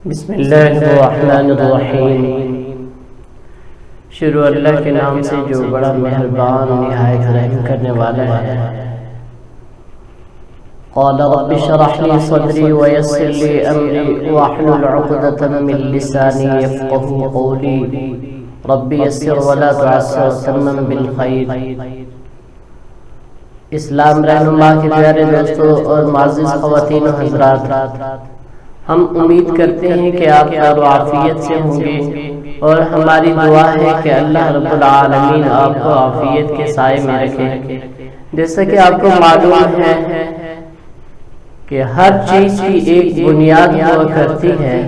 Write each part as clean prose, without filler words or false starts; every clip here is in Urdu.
بسم اللہ الرحمن الرحیم۔ شروع اللہ کے نام سے جو بڑا مہربان نہایت رحم کرنے والا ہے۔ قال رب اشرح لي صدري ويسر لي امري واحلل عقدة من لساني يفقهوا قولي رب يسر ولا تعسر وتمم بالخير۔ اسلام رہنما کے پیارے دوستوں اور معزز خواتین و حضرات، ہم امید کرتے ہیں کہ آپ خیر و عافیت سے ہوں گے، اور ہماری دعا ہے کہ اللہ رب العالمین آپ کو عافیت کے سائے میں رکھے۔ جیسا کہ آپ کو معلوم ہے کہ ہر چیز کی ایک بنیاد ہوا کرتی ہے،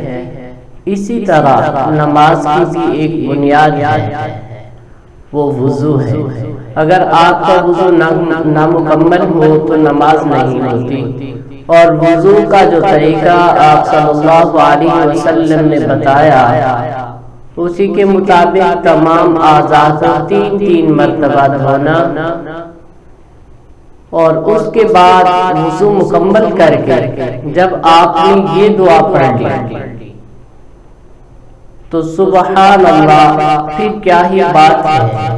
اسی طرح نماز کی بھی ایک بنیاد ہے، وہ وضو ہے۔ اگر آپ کا وضو نامکمل ہو تو نماز نہیں ہوتی، اور وضو کا جو طریقہ آپ صلی اللہ علیہ وسلم نے بتایا، اسی کے مطابق تمام اعضاء کو تین مرتبہ دھونا، اور اس کے بعد وضو مکمل کر کے جب آپ نے یہ دعا پڑھ لی تو سبحان اللہ، پھر کیا ہی بات ہے،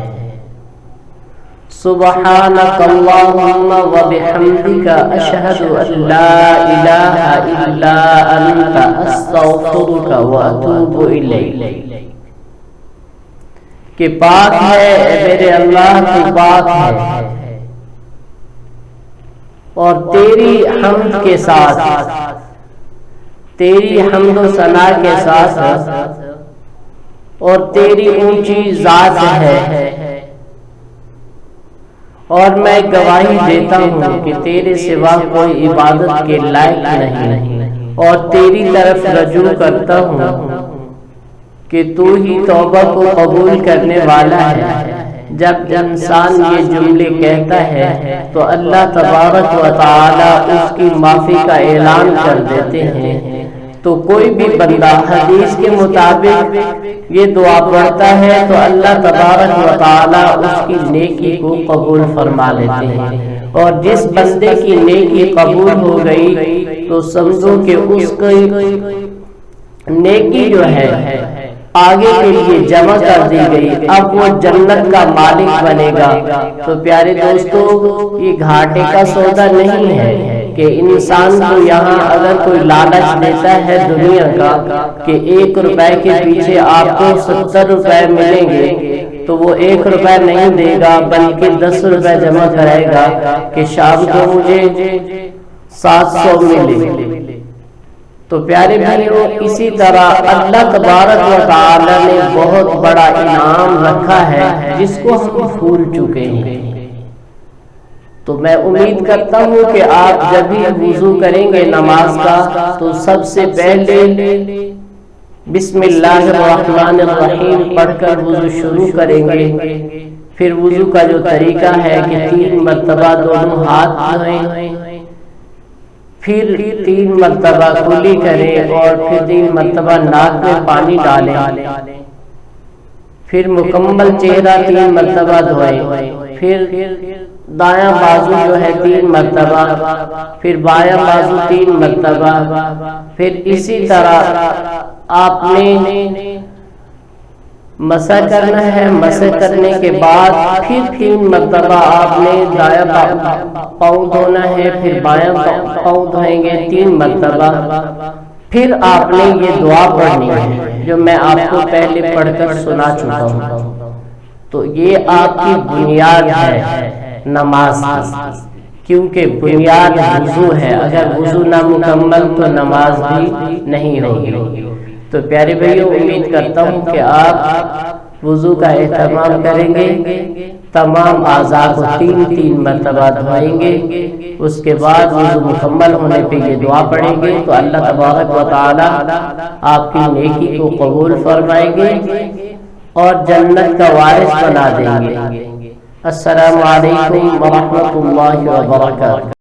سبحانک اللہم وبحمدک اشہد ان لا الہ الا انت استغفرک واتوب الیک، کہ پاک ہے میرے اللہ، تو پاک ہے، اور تیری حمد کے ساتھ، تیری حمد و ثنا کے ساتھ، اور تیری اونچی ذات ہے، اور میں گواہی دیتا ہوں کہ تیرے سوا کوئی عبادت کے لائق نہیں، اور تیری طرف رجوع کرتا ہوں کہ تو ہی توبہ کو قبول کرنے والا ہے۔ جب انسان یہ جملے کہتا ہے تو اللہ تبارک و تعالی اس کی معافی کا اعلان کر دیتے ہیں۔ تو کوئی بھی بندہ حدیث کے مطابق یہ دعا پڑھتا ہے تو اللہ تبارک و تعالی اس کی نیکی کو قبول فرما لیتے ہیں، اور جس بندے کی نیکی قبول ہو گئی تو سمجھو کہ اس کی نیکی جو ہے آگے کے لیے جمع کر دی گئی، اب وہ جنت کا مالک بنے گا۔ تو پیارے دوستو، یہ گھاٹے کا سودا نہیں ہے کہ انسان کو یہاں اگر کوئی لالچ دیتا ہے دنیا کا کہ 1 روپے کے پیچھے آپ کو 70 روپے ملیں گے، تو وہ 1 روپے نہیں دے گا بلکہ 10 روپے جمع کرے گا کہ شام کو مجھے 700 ملے۔ تو پیارے بھائیوں، اسی طرح اللہ تبارک و تعالی نے بہت بڑا انعام رکھا ہے جس کو ہم بھول چکے ہیں۔ تو میں امید کرتا ہوں کہ آپ جب بھی وضو کریں گے نماز کا تو سب سے پہلے بسم اللہ الرحمن الرحیم پڑھ کر وضو شروع کریں گے۔ پھر وضو کا جو طریقہ ہے کہ 3 مرتبہ دونوں ہاتھ دھوئیں، پھر 3 مرتبہ کلی کریں، اور پھر 3 مرتبہ ناک میں پانی ڈالیں، پھر مکمل چہرہ 3 مرتبہ دھوئیں، پھر دایاں بازو جو ہے 3 مرتبہ، پھر بایاں بازو 3 مرتبہ، پھر اسی طرح آپ نے مسح کرنا ہے۔ مسح کرنے کے بعد پھر 3 مرتبہ آپ نے دایاں پاؤں دھونا ہے، پھر بایاں پاؤں دھوئیں گے 3 مرتبہ، پھر آپ نے یہ دعا پڑھنی ہے جو میں آپ کو پہلے پڑھ کر سنا چکا ہوں۔ تو یہ آپ کی بنیاد ہے نماز کی، کیونکہ بنیاد وضو ہے، اگر وضو نہ مکمل تو نماز بھی نہیں ہوگی۔ تو پیارے بھائیوں، امید کرتا ہوں کہ آپ وضو کا اہتمام کریں گے، تمام اعضاء کو 3 مرتبہ دھوئیں گے، اس کے بعد وضو مکمل ہونے پہ یہ دعا پڑھیں گے تو اللہ تبارک و تعالی آپ کی نیکی کو قبول فرمائیں گے اور جنت کا وارث بنا دیں گے۔ السلام علیکم ورحمۃ اللہ وبرکاتہ۔